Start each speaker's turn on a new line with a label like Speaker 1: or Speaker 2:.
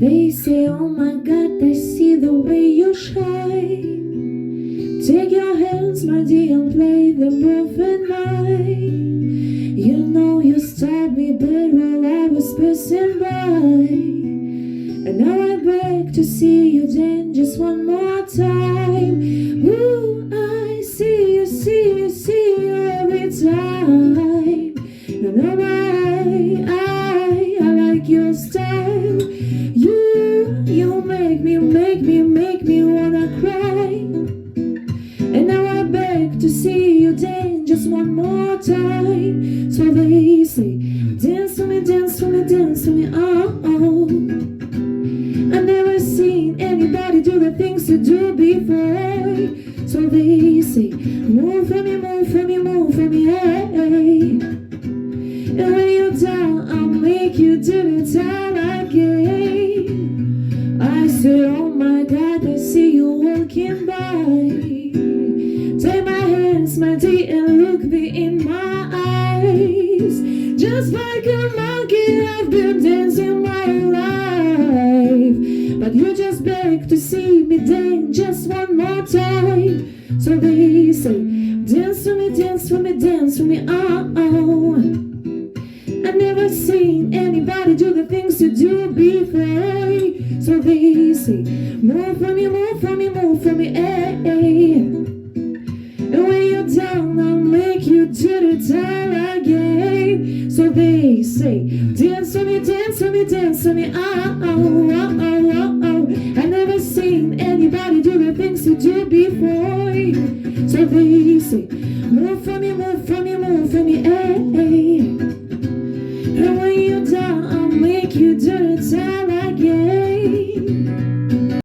Speaker 1: They say, oh my God, I see the way you shine. Take your hands, my dear, and play them both in mine. You know you stabbed me dead while I was passing by. And now I beg to see you then just one more time. Ooh, I see you, see you, see you every time. You know I like your style. You make me wanna cry. And now I beg to see you then just one more time. So they say, dance for me, dance for me, dance for me, oh, oh. I've never seen anybody do the things you do before. So they say, move for me, move for me, move for me, hey. And when you're down, I'll make you do it all again. I say, oh my God, I see you walking by. Take my hands, my dear, and look me in my eyes. Just like a monkey, I've been dancing my life. But you just beg to see me dance just one more time. So they say, dance for me, dance for me, dance for me, oh, oh. I've never seen anybody do the things you do before. So they say, move for me, move for me, move for me, eh, eh. And when you're down, I'll make you do it all again. So they say, dance for me, dance for me, dance for me, oh, oh, oh, oh, oh, oh. I've never seen anybody do the things you do before. So they say, move for me, move for me, move for me, eh, eh. And when you're down, I'll make you do it all again.